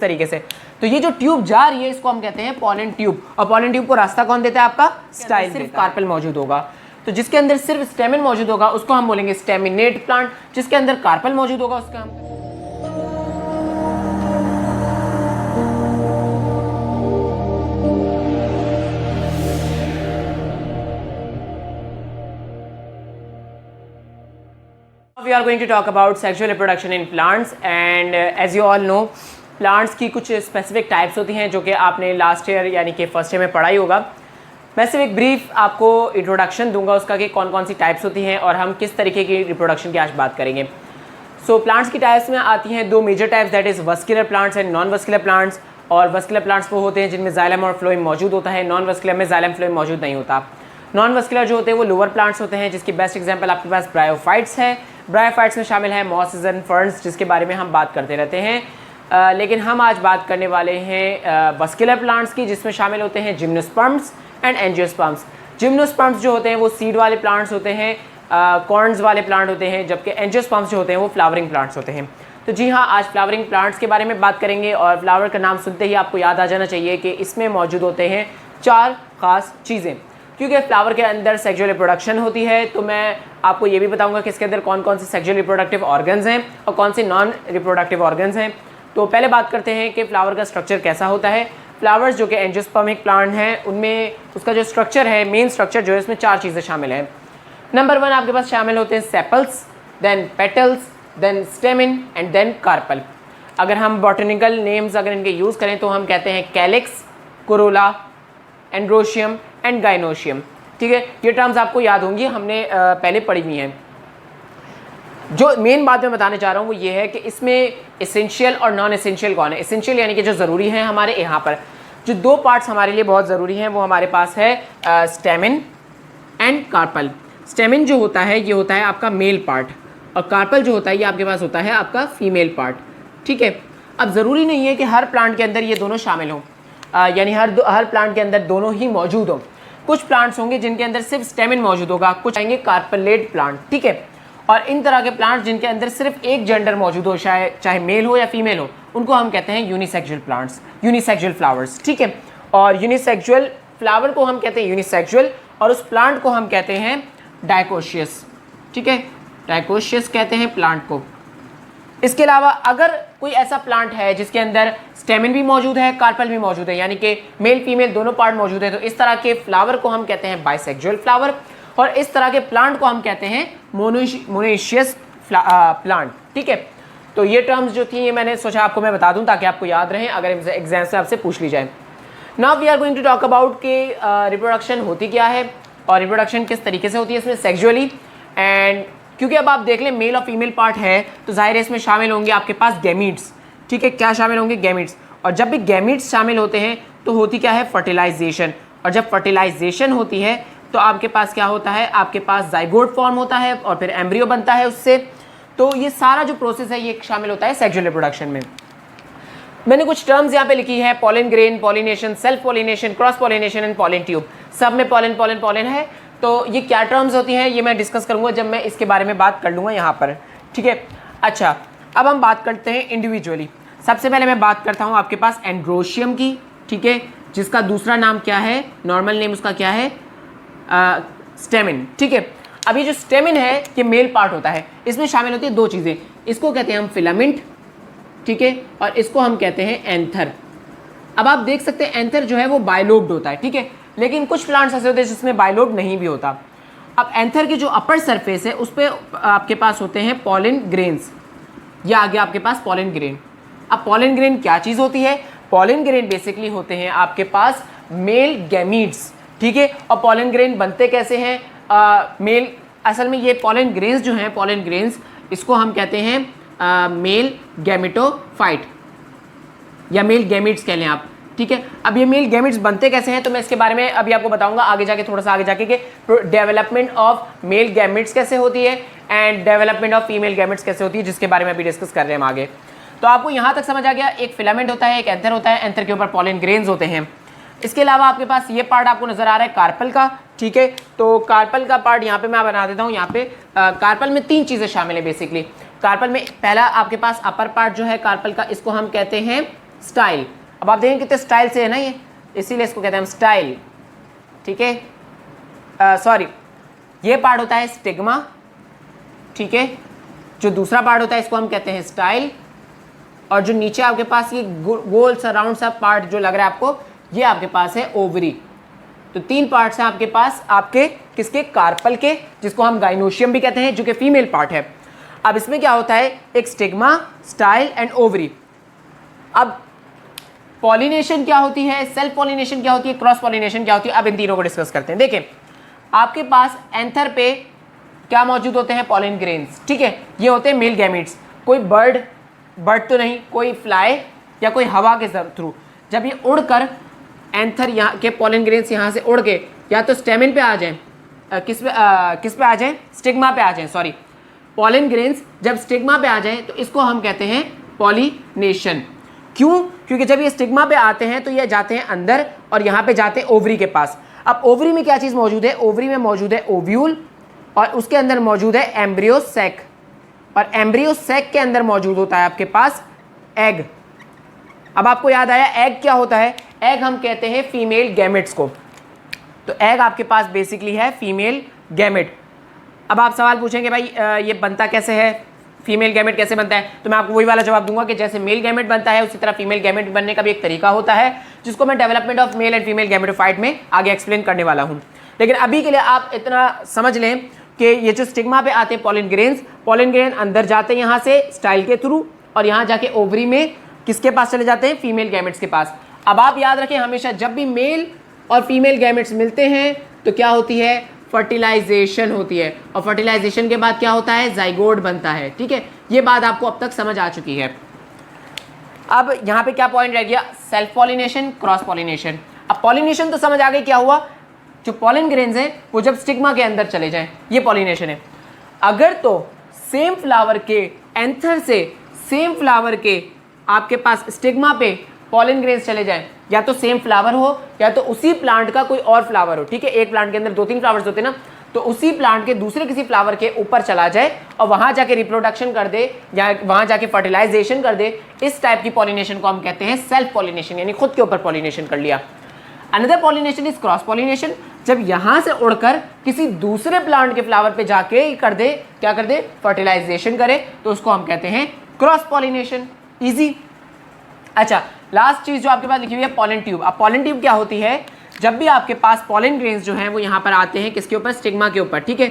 तरीके से। तो ये जो ट्यूब जा रही है इसको हम कहते हैं पॉलन ट्यूब, और पॉलन ट्यूब को रास्ता कौन देता है? आपका स्टाइल। सिर्फ कार्पेल मौजूद होगा, तो जिसके अंदर सिर्फ स्टेमिन मौजूद होगा उसको हम बोलेंगे स्टेमिनेट प्लांट, जिसके अंदर कार्पेल मौजूद होगा उसका हम We are going to talk about sexual reproduction in plants, and as you all know, plants की कुछ स्पेसिफिक टाइप्स होती हैं जो कि आपने लास्ट ईयर यानी कि फर्स्ट ईयर में पढ़ा ही होगा। मैं सिर्फ एक ब्रीफ आपको इंट्रोडक्शन दूंगा उसका कि कौन कौन सी टाइप्स होती हैं और हम किस तरीके की रिप्रोडक्शन की आज बात करेंगे। सो प्लांट्स की टाइप्स में आती हैं दो major types, that is vascular plants and non vascular plants. और वस्कुलर प्लांट्स वो होते हैं जिनमें जाइलम और फ्लोएम मौजूद होता है, नॉन वस्कुलर में जाइलम फ्लोएम मौजूद नहीं होता। नॉन वस्कुलर जो होते हैं वो लोअर प्लांट्स होते हैं, जिसकी बेस्ट एग्जांपल आपके पास ब्रायोफाइट्स है। ब्रायोफाइट्स में शामिल है मॉसेस एंड फर्न्स, जिसके बारे में हम बात करते रहते हैं। लेकिन हम आज बात करने वाले हैं वस्कुलर प्लांट्स की, जिसमें शामिल होते हैं जिम्नोस्पर्म्स एंड एंजियोस्पर्म्स। जिम्नोस्पर्म्स जो होते हैं वो सीड वाले प्लांट्स होते हैं, कॉर्न्स वाले प्लांट होते हैं, जबकि एंजियोस्पर्म्स जो होते हैं वो फ्लावरिंग प्लांट्स होते हैं। तो जी हाँ, आज फ्लावरिंग प्लांट्स के बारे में बात करेंगे, और फ्लावर का नाम सुनते ही आपको याद आ जाना चाहिए कि इसमें मौजूद होते हैं चार ख़ास चीज़ें। क्योंकि फ्लावर के अंदर सेक्सुअल रिप्रोडक्शन होती है, तो मैं आपको ये भी बताऊंगा कि इसके अंदर कौन कौन से सेक्सुअल रिप्रोडक्टिव ऑर्गन्स हैं और कौन से नॉन रिप्रोडक्टिव ऑर्गन्स हैं। तो पहले बात करते हैं कि फ्लावर का स्ट्रक्चर कैसा होता है। फ्लावर्स जो कि एंजियोस्पर्मिक प्लांट हैं उनमें उसका जो स्ट्रक्चर है, मेन स्ट्रक्चर जो है, इसमें चार चीज़ें शामिल हैं। नंबर 1 आपके पास शामिल होते हैं sepals, then petals, then stamen and then carpel. अगर हम बॉटनिकल नेम्स अगर इनके यूज़ करें तो हम कहते हैं calyx, Corolla, androecium and gynoecium. ठीक है, ये टर्म्स आपको याद होंगी, हमने पहले पढ़ी हुई हैं। जो मेन बात मैं बताने चाह रहा हूँ वो ये है कि इसमें एसेंशियल और नॉन एसेंशियल कौन है। एसेंशियल यानी कि जो ज़रूरी है हमारे यहाँ पर जो दो पार्ट्स हमारे लिए बहुत ज़रूरी हैं वो हमारे पास है स्टेमिन एंड कार्पल। स्टेमिन जो होता है ये होता है आपका मेल पार्ट, और कार्पल जो होता है ये आपके पास होता है आपका फीमेल पार्ट। ठीक है, अब ज़रूरी नहीं है कि हर प्लांट के अंदर ये दोनों शामिल हों, यानी हर प्लांट के अंदर दोनों ही मौजूद हों। कुछ प्लांट्स होंगे जिनके अंदर सिर्फ स्टेमिन मौजूद होगा, कुछ आएंगे कार्पेलेट प्लांट। ठीक है, और इन तरह के प्लांट्स जिनके अंदर सिर्फ एक जेंडर मौजूद हो, चाहे मेल हो या फीमेल हो, उनको हम कहते हैं यूनिसेक्सुअल प्लांट्स, यूनिसेक्सुअल फ्लावर्स। ठीक है, और यूनिसेक्सुअल फ्लावर को हम कहते हैं यूनिसेक्सुअल, और उस प्लांट को हम कहते हैं डाइकोशियस। ठीक है, डाइकोशियस कहते हैं प्लांट को। इसके अलावा अगर कोई ऐसा प्लांट है जिसके अंदर स्टेमिन भी मौजूद है, कार्पल भी मौजूद है, यानी कि मेल फीमेल दोनों पार्ट मौजूद है, तो इस तरह के फ्लावर को हम कहते हैं बाइसेक्सुअल फ्लावर, और इस तरह के प्लांट को हम कहते हैं मोनोइशियस प्लांट। ठीक है, तो ये टर्म्स जो थी ये मैंने सोचा आपको मैं बता दूं ताकि आपको याद रहे अगर एग्जाम से आपसे पूछ ली जाए। Now we are going to talk about कि रिप्रोडक्शन होती क्या है और रिप्रोडक्शन किस तरीके से होती है इसमें सेक्सुअली। एंड क्योंकि अब आप देख लें मेल और फीमेल पार्ट है तो जाहिर है इसमें शामिल होंगे आपके पास गैमीट्स। ठीक है, क्या शामिल होंगे? गैमीट्स। और जब भी गैमीट्स शामिल होते हैं तो होती क्या है? फर्टिलाइजेशन। और जब फर्टिलाइजेशन होती है तो आपके पास क्या होता है? आपके पास जाइगोट फॉर्म होता है और फिर एम्ब्रियो बनता है उससे। तो ये सारा जो प्रोसेस है ये शामिल होता है सेक्सुअल रिप्रोडक्शन में। मैंने कुछ टर्म्स यहाँ पे लिखी है, pollen grain, pollination, self pollination, cross pollination and pollen tube. सब में पॉलन पॉलन पॉलन है। तो ये क्या टर्म्स होती हैं ये मैं डिस्कस करूँगा जब मैं इसके बारे में बात कर लूँगा यहाँ पर। ठीक है, अच्छा अब हम बात करते हैं इंडिविजुअली। सबसे पहले मैं बात करता हूँ आपके पास एंड्रोशियम की। ठीक है, जिसका दूसरा नाम क्या है? नॉर्मल नेम उसका क्या है? स्टेमिन। ठीक है, अब ये जो स्टेमिन है ये मेल पार्ट होता है। इसमें शामिल होती है दो चीज़ें, इसको कहते हैं हम फिलामेंट, ठीक है, और इसको हम कहते हैं एंथर। अब आप देख सकते हैं एंथर जो है वो बायलोब्ड होता है। ठीक है, लेकिन कुछ प्लांट्स ऐसे होते हैं जिसमें बायलोब्ड नहीं भी होता। अब एंथर की जो अपर सरफेस है उस पर आपके पास होते हैं पॉलन ग्रेन्स, या आगे आपके पास पॉलन ग्रेन। अब पॉलन ग्रेन क्या चीज़ होती है? पॉलन ग्रेन बेसिकली होते हैं आपके पास मेल गैमीट्स। ठीक है, और पॉलन ग्रेन बनते कैसे हैं? मेल, असल में ये पॉलन ग्रेन्स जो हैं, पॉलन ग्रेन्स, इसको हम कहते हैं मेल गैमेटोफाइट या मेल गैमीट्स कह लें आप। ठीक है, अब ये मेल गैमीट्स बनते कैसे हैं तो मैं इसके बारे में अभी आपको बताऊंगा आगे जाके, थोड़ा सा आगे जाके, कि डेवलपमेंट ऑफ मेल गैमीट्स कैसे होती है and development of female gametes कैसे होती है, जिसके बारे में अभी डिस्कस कर रहे हैं हम आगे। तो आपको यहाँ तक समझ आ गया, एक फिलामेंट होता है, एक एंथर होता है, एंथर के ऊपर पॉलन ग्रेन्स होते हैं। इसके अलावा आपके पास ये पार्ट आपको नजर आ रहा है कार्पल का। ठीक है, तो कार्पल का पार्ट यहाँ पे मैं बना देता हूँ। यहाँ पे कार्पल में तीन चीज़ें शामिल है बेसिकली। कार्पल में पहला आपके पास अपर पार्ट जो है कार्पल का, इसको हम कहते हैं स्टाइल। अब आप देखें कितने स्टाइल से है ना ये, इसीलिए इसको कहते हैं हम स्टाइल, ठीक है। सॉरी, ये पार्ट होता है स्टिग्मा, ठीक है। जो दूसरा पार्ट होता है इसको हम कहते हैं स्टाइल, और जो नीचे आपके पास ये गोल सा राउंड सा पार्ट जो लग रहा है आपको, ये आपके पास है ओवरी। तो 3 पार्ट्स हैं आपके पास, आपके किसके, कार्पल के, जिसको हम गाइनोशियम भी कहते हैं, जो कि फीमेल पार्ट है। अब इसमें क्या होता है, एक स्टिग्मा, स्टाइल एंड ओवरी। अब पॉलिनेशन क्या होती है, सेल्फ पॉलिनेशन क्या होती है, क्रॉस पॉलिनेशन क्या होती है, अब इन तीनों को डिस्कस करते हैं। देखें, आपके पास एंथर पे क्या मौजूद होते हैं, पॉलिन ग्रेन्स, ठीक है। ये होते हैं मेल गैमीट्स। कोई बर्ड तो नहीं, कोई फ्लाई या कोई हवा के थ्रू जब ये उड़कर एंथर यहाँ के पॉलिन ग्रेन्स यहाँ से उड़ के या तो स्टेमिन पे आ जाएं, किस पे आ जाएं, स्टिग्मा पे आ जाएं, सॉरी, पॉलिन ग्रेन्स जब स्टिग्मा पे आ जाएं तो इसको हम कहते हैं पॉलिनेशन। क्यों? क्योंकि जब ये स्टिग्मा पे आते हैं तो ये जाते हैं अंदर और यहाँ पे जाते हैं ओवरी के पास। अब ओवरी में क्या चीज़ मौजूद है, ओवरी में मौजूद है ओव्यूल, और उसके अंदर मौजूद है एम्ब्रियो सैक, और एम्ब्रियो सैक के अंदर मौजूद होता है आपके पास एग। अब आपको याद आया एग क्या होता है, एग हम कहते हैं फीमेल गैमेट्स को। तो एग आपके पास बेसिकली है फीमेल गैमेट। अब आप सवाल पूछेंगे भाई ये बनता कैसे है, फीमेल गैमेट कैसे बनता है, तो मैं आपको वही वाला जवाब दूंगा कि जैसे मेल गैमेट बनता है उसी तरह फीमेल गैमेट बनने का भी एक तरीका होता है, जिसको मैं development of male and female gametophyte में आगे एक्सप्लेन करने वाला हूँ। लेकिन अभी के लिए आप इतना समझ लें कि ये जो स्टिग्मा पे आते हैं पॉलिन ग्रेन अंदर जाते हैं यहाँ से स्टाइल के थ्रू, और यहाँ जाके ओवरी में किसके पास चले जाते हैं, फीमेल गैमेट्स के पास। अब आप याद रखें हमेशा जब भी मेल और फीमेल गैमेट्स मिलते हैं तो क्या होती है, फर्टिलाइजेशन होती है, और फर्टिलाइजेशन के बाद क्या होता है, जाइगोट बनता है, ठीक है। ये बात आपको अब तक समझ आ चुकी है। अब यहाँ पे क्या पॉइंट रह गया, सेल्फ पॉलिनेशन, क्रॉस पॉलिनेशन। अब पॉलिनेशन तो समझ आ गई, क्या हुआ, जो पॉलिन ग्रेन्स हैं वो जब स्टिग्मा के अंदर चले जाएं, ये पॉलिनेशन है। अगर तो सेम फ्लावर के एंथर से सेम फ्लावर के आपके पास स्टिग्मा पे पॉलिन ग्रेन्स चले जाएं, या तो सेम फ्लावर हो या तो उसी प्लांट का कोई और फ्लावर हो, ठीक है। एक प्लांट के अंदर 2-3 फ्लावर्स होते हैं ना, तो उसी प्लांट के दूसरे किसी फ्लावर के ऊपर चला जाए और वहां जाके रिप्रोडक्शन कर दे या वहां जाके फर्टिलाइजेशन कर दे, इस टाइप की पॉलिनेशन को हम कहते हैं सेल्फ पॉलिनेशन, यानी खुद के ऊपर पॉलिनेशन कर लिया। Another pollination is cross pollination, जब यहां से उड़कर किसी दूसरे प्लांट के फ्लावर पे जाके कर दे, क्या कर दे, फर्टिलाइजेशन करे, तो उसको हम कहते हैं क्रॉस पॉलिनेशन। इजी। अच्छा, लास्ट चीज जो आपके पास लिखी हुई है पॉलन ट्यूब। अब पॉलन ट्यूब क्या होती है, जब भी आपके पास पॉलन ग्रेन्स जो हैं वो यहाँ पर आते हैं किसके ऊपर, स्टिग्मा के ऊपर, ठीक है।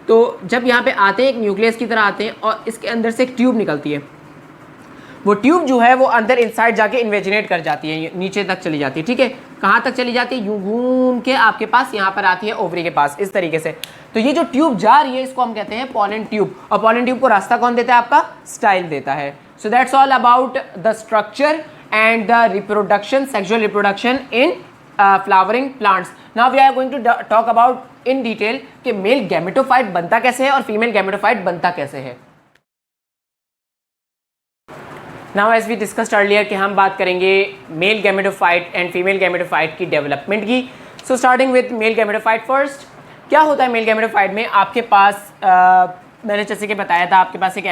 तो जब यहाँ पे आते हैं एक न्यूक्लियस की तरह आते हैं और इसके अंदर से एक ट्यूब निकलती है, वो ट्यूब जो है वो अंदर इनसाइड जाके इन्वेजिनेट कर जाती है, नीचे तक चली जाती है, ठीक है। कहाँ तक चली जाती है, यूं घूम के आपके पास यहाँ पर आती है ओवरी के पास, इस तरीके से। तो ये जो ट्यूब जा रही है इसको हम कहते हैं पॉलन ट्यूब, और पॉलन ट्यूब को रास्ता कौन देता है, आपका स्टाइल देता है। So that's all about the structure and the reproduction, sexual reproduction in flowering plants. Now we are going to talk about in detail कि male gametophyte बनता कैसे है और female gametophyte बनता कैसे है। Now as we discussed earlier कि हम बात करेंगे male gametophyte and female gametophyte की development की। So starting with male gametophyte first, क्या होता है male gametophyte में, आपके पास मैंने जैसे कि बताया था आपके पास एक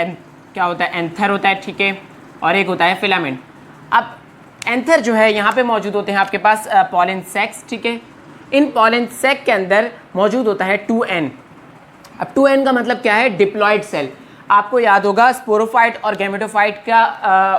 क्या होता है, एंथर होता है, ठीक है, और एक होता है फिलामेंट। अब एंथर जो है यहाँ पे मौजूद होते हैं आपके पास पॉलन सैक्स, ठीक है। इन पॉलन सैक के अंदर मौजूद होता है 2n। अब 2n का मतलब क्या है, डिप्लॉयड सेल। आपको याद होगा स्पोरोफाइट और गैमेटोफाइट का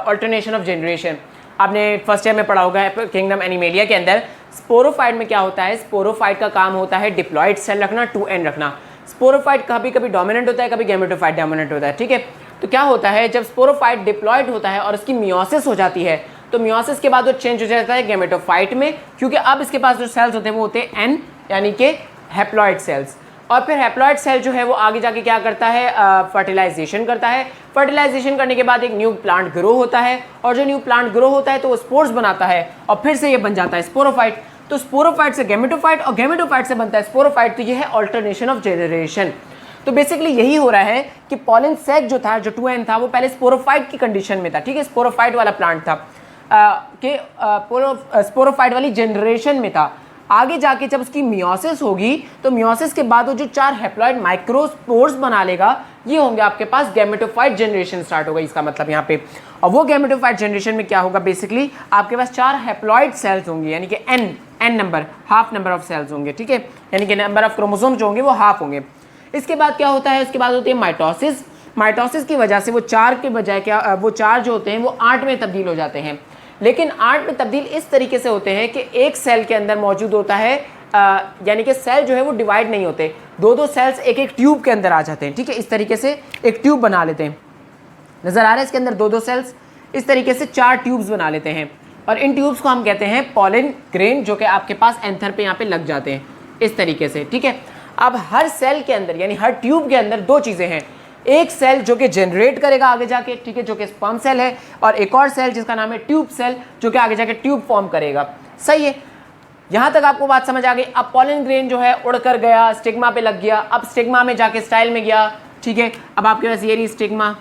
अल्टरनेशन ऑफ जनरेशन, आपने फर्स्ट ईयर में पढ़ा होगा किंगडम एनिमेलिया के अंदर। स्पोरोफाइट में क्या होता है, स्पोरोफाइट का काम होता है डिप्लॉयड सेल रखना, 2n रखना। स्पोरोफाइट कभी कभी डोमिनेंट होता है, कभी गैमेटोफाइट डोमिनेंट होता है, ठीक है। तो क्या होता है, जब स्पोरोफाइट डिप्लॉयड होता है और उसकी मियोसिस हो जाती है, तो मियोसिस के बाद वो चेंज हो जाता है गैमेटोफाइट में, क्योंकि अब इसके पास जो सेल्स होते हैं वो होते हैं एन, यानी कि हैप्लॉइड सेल्स। और फिर हैप्लॉइड सेल जो है वो आगे जाके क्या करता है, फर्टिलाइजेशन करता है। फर्टिलाइजेशन करने के बाद एक न्यू प्लांट ग्रो होता है, और जो न्यू प्लांट ग्रो होता है तो वो स्पोर्स बनाता है और फिर से ये बन जाता है स्पोरोफाइट। तो स्पोरोफाइट से गैमेटोफाइट और गैमेटोफाइट से बनता है स्पोरोफाइट। तो ये है ऑल्टरनेशन ऑफ जनरेशन। तो बेसिकली यही हो रहा है कि पॉलन सैक जो था, जो 2n था, वो पहले स्पोरोफाइट की कंडीशन में था, ठीक है, स्पोरोफाइट वाला प्लांट था, स्पोरोफाइट वाली जनरेशन में था। आगे जाके जब उसकी मियोसिस होगी तो मियोसिस के बाद वो जो 4 हैप्लॉइड माइक्रोस्पोर्स बना लेगा, ये होंगे आपके पास गैमेटोफाइट जनरेशन स्टार्ट होगा, इसका मतलब यहाँ पे। और वो गैमेटोफाइट जनरेशन में क्या होगा, बेसिकली आपके पास 4 हैप्लॉइड सेल्स होंगे, यानी कि n number, half number of cells होंगे, ठीक है, यानी कि नंबर ऑफ क्रोमोसोम जो होंगे वो हाफ होंगे। इसके बाद क्या होता है, उसके बाद होती है माइटोसिस। माइटोसिस की वजह से वो 4 के बजाय क्या, वो 4 जो होते हैं वो 8 में तब्दील हो जाते हैं, लेकिन 8 में तब्दील इस तरीके से होते हैं कि एक सेल के अंदर मौजूद होता है, यानी कि सेल जो है वो डिवाइड नहीं होते, 2-2 सेल्स एक एक ट्यूब के अंदर आ जाते हैं, ठीक है, इस तरीके से एक ट्यूब बना लेते हैं। नज़र आ रहा है इसके अंदर 2-2 सेल्स, इस तरीके से 4 ट्यूब्स बना लेते हैं, और इन ट्यूब्स को हम कहते हैं पॉलन ग्रेन, जो कि आपके पास एंथर पे यहाँ पे लग जाते हैं इस तरीके से, ठीक है। अब हर सेल के अंदर, यानी हर ट्यूब के अंदर 2 चीज़ें हैं, एक सेल जो कि जनरेट करेगा आगे जाके, ठीक है, जो कि स्पर्म सेल है, और एक और सेल जिसका नाम है ट्यूब सेल, जो कि आगे जाके ट्यूब फॉर्म करेगा। सही है, यहाँ तक आपको बात समझ आ गई। अब पॉलन ग्रेन जो है उड़कर गया, स्टिग्मा पे लग गया, अब स्टिग्मा में जाके स्टाइल में गया, ठीक है, अब आपके पास ये रही स्टिग्मा,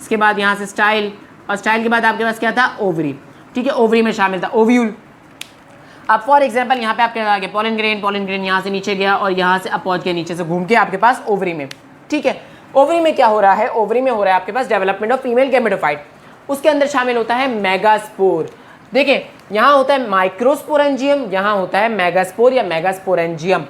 इसके बाद यहाँ से स्टाइल, और स्टाइल के बाद आपके पास क्या था, ओवरी, ठीक है, ओवरी में शामिल था ओव्यूल। अब फॉर एग्जांपल यहाँ पे आपके आगे पॉलन ग्रेन यहाँ से नीचे गया, और यहाँ से अब पहुँच के नीचे से घूम के आपके पास ओवरी में, ठीक है। ओवरी में क्या हो रहा है, ओवरी में हो रहा है आपके पास डेवलपमेंट ऑफ फीमेल गैमेटोफाइट, उसके अंदर शामिल होता है मेगास्पोर। देखिए यहाँ होता है माइक्रोस्पोरेंजियम, यहाँ होता है मेगास्पोर या मेगास्पोरेंजियम।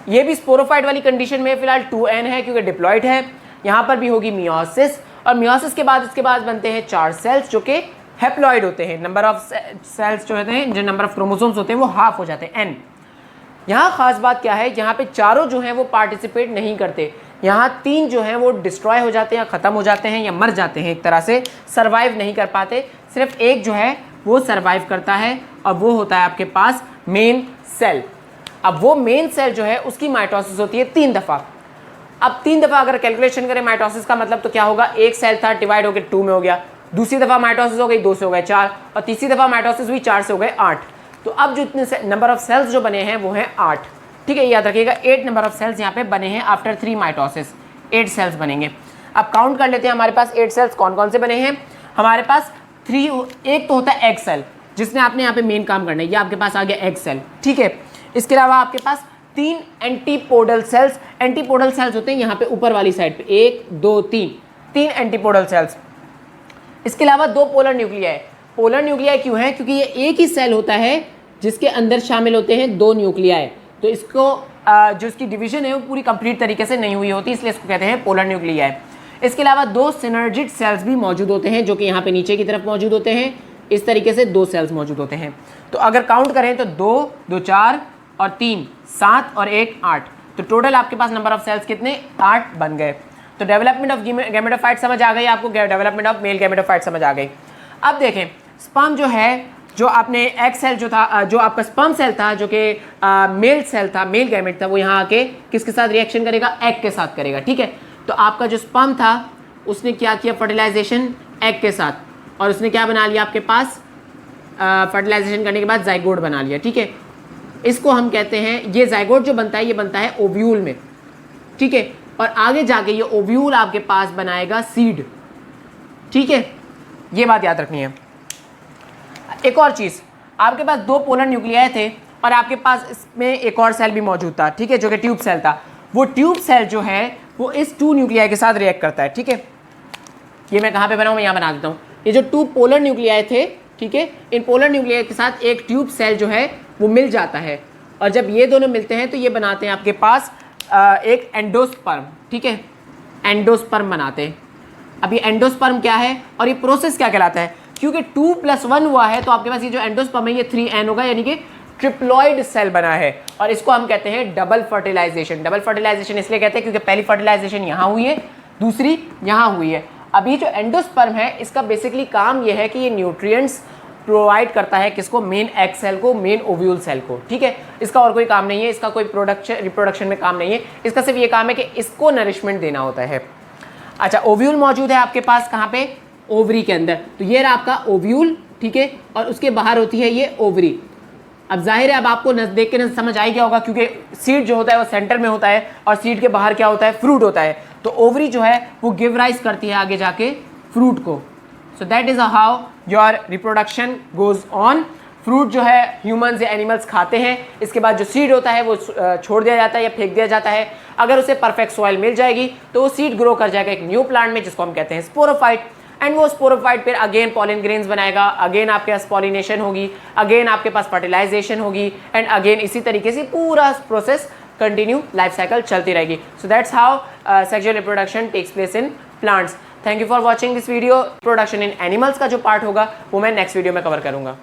ये भी स्पोरोफाइट वाली कंडीशन में फिलहाल 2n है क्योंकि डिप्लॉइड है। यहाँ पर भी होगी मियोसिस, और मियोसिस के बाद उसके बाद बनते हैं 4 सेल्स जो कि हैप्लॉइड होते हैं, नंबर ऑफ सेल्स जो होते हैं, जो नंबर ऑफ क्रोमोसोम्स होते हैं वो हाफ हो जाते हैं, n। यहाँ खास बात क्या है, यहाँ पे चारों जो हैं वो पार्टिसिपेट नहीं करते, यहाँ 3 जो हैं वो डिस्ट्रॉय हो जाते हैं, ख़त्म हो जाते हैं या मर जाते हैं, एक तरह से सर्वाइव नहीं कर पाते, सिर्फ एक जो है वो सर्वाइव करता है, और वो होता है आपके पास मेन सेल। अब वो मेन सेल जो है उसकी माइटोसिस होती है 3 दफ़ा। अब 3 दफ़ा अगर कैलकुलेशन करें माइटोसिस का मतलब तो क्या होगा, एक सेल था डिवाइड होकर 2 में हो गया, दूसरी दफ़ा माइटोसिस हो गई 2 से हो गए 4, और तीसरी दफ़ा माइटोसिस हुई 4 से हो गए 8। तो अब जो इतने नंबर ऑफ सेल्स जो बने हैं वो हैं 8, ठीक है, याद रखिएगा 8 नंबर ऑफ सेल्स यहाँ पे बने हैं आफ्टर 3 माइटोसिस, 8 सेल्स बनेंगे। अब काउंट कर लेते हैं हमारे पास 8 सेल्स कौन कौन से बने हैं। हमारे पास 3, एक तो होता है एग सेल, जिसने आपने यहाँ पे मेन काम करना है, ये आपके पास आ गया एग सेल, ठीक है। इसके अलावा आपके पास 3 एंटीपोडल सेल्स, एंटीपोडल सेल्स होते हैं यहाँ पे ऊपर वाली साइड पे, 1 2 3 एंटीपोडल सेल्स। इसके अलावा 2 पोलर न्यूक्लियाई। पोलर न्यूक्लियाई क्यों है, क्योंकि ये एक ही सेल होता है जिसके अंदर शामिल होते हैं 2 न्यूक्लियाई, तो इसको जो इसकी डिवीजन है वो पूरी कंप्लीट तरीके से नहीं हुई होती, इसलिए इसको कहते हैं पोलर न्यूक्लियाई। इसके अलावा 2 सिनर्जिड सेल्स भी मौजूद होते हैं, जो कि यहाँ पे नीचे की तरफ मौजूद होते हैं, इस तरीके से 2 सेल्स मौजूद होते हैं। तो अगर काउंट करें तो 2 2 4 और 3 7 और 1 8, तो टोटल आपके पास नंबर ऑफ सेल्स कितने, 8 बन गए। तो डेवलपमेंट ऑफ गैमेटोफाइट समझ आ गई आपको, डेवलपमेंट ऑफ मेल गैमेटोफाइट समझ आ गई। अब देखें स्पर्म जो है, जो आपने एग सेल जो था, जो आपका स्पर्म सेल था, जो कि मेल सेल था, मेल गैमेट था, वो यहाँ आके किसके साथ रिएक्शन करेगा, एग के साथ करेगा, ठीक है। तो आपका जो स्पर्म था उसने क्या किया, फर्टिलाइजेशन एग के साथ, और उसने क्या बना लिया आपके पास, फर्टिलाइजेशन करने के बाद जाइगोट बना लिया, ठीक है। इसको हम कहते हैं, ये जाइगोट जो बनता है ये बनता है ओव्यूल में, ठीक है, और आगे जाके ये ओव्यूल आपके पास बनाएगा सीड, ठीक है, ये बात याद रखनी है। एक और चीज़, आपके पास 2 पोलर न्यूक्लियाई थे, और आपके पास इसमें एक और सेल भी मौजूद था, ठीक है, जो कि ट्यूब सेल था। वो ट्यूब सेल जो है वो इस 2 न्यूक्लियाई के साथ रिएक्ट करता है, ठीक है। ये मैं कहाँ पे बनाऊँ, मैं यहाँ बना देता हूँ। ये जो 2 पोलर न्यूक्लियाई थे, ठीक है, इन पोलर न्यूक्लियाई के साथ एक ट्यूब सेल जो है वो मिल जाता है, और जब ये दोनों मिलते हैं तो ये बनाते हैं आपके पास एक एंडोस्पर्म, ठीक है, एंडोस्पर्म बनाते हैं। अब ये एंडोस्पर्म क्या है और ये प्रोसेस क्या कहलाता है, क्योंकि 2 + 1 हुआ है तो आपके पास ये जो एंडोस्पर्म है ये 3n होगा, यानी कि ट्रिप्लॉइड सेल बना है, और इसको हम कहते हैं डबल फर्टिलाइजेशन। डबल फर्टिलाइजेशन इसलिए कहते हैं क्योंकि पहली फर्टिलाइजेशन यहाँ हुई है, दूसरी यहाँ हुई है। अभी जो एंडोस्पर्म है इसका बेसिकली काम ये है कि ये न्यूट्रिएंट्स प्रोवाइड करता है किसको, मेन एग सेल को, मेन ओव्यूल सेल को, ठीक है। इसका और कोई काम नहीं है, इसका कोई रिप्रोडक्शन में काम नहीं है, इसका सिर्फ ये काम है कि इसको नरिशमेंट देना होता है। अच्छा, ओव्यूल मौजूद है आपके पास कहाँ पे, ओवरी के अंदर। तो ये रहा आपका ओव्यूल, ठीक है, और उसके बाहर होती है ये ओवरी। अब जाहिर है अब आपको देख के समझ आ गया होगा, क्योंकि सीड जो होता है वो सेंटर में होता है, और सीड के बाहर क्या होता है, फ्रूट होता है। तो ओवरी जो है वो गिव राइज करती है आगे जाके फ्रूट को। So that is how your reproduction goes on. Fruit जो है ह्यूमंस या एनिमल्स खाते हैं, इसके बाद जो सीड होता है वो छोड़ दिया जाता है या फेंक दिया जाता है। अगर उसे परफेक्ट सॉइल मिल जाएगी तो वो सीड ग्रो कर जाएगा एक न्यू प्लांट में, जिसको हम कहते हैं स्पोरोफाइट। एंड वो स्पोरोफाइट फिर अगेन पॉलिन ग्रेन्स बनाएगा, अगेन आपके पास पॉलिनेशन होगी, अगेन आपके पास फर्टिलाइजेशन होगी एंड अगेन इसी तरीके से पूरा प्रोसेस कंटिन्यू लाइफ साइकिल चलती रहेगी. So that's how sexual reproduction takes place in plants. Thank you for watching this video. Production in animals का जो पार्ट होगा वो मैं नेक्स्ट वीडियो में कवर करूंगा.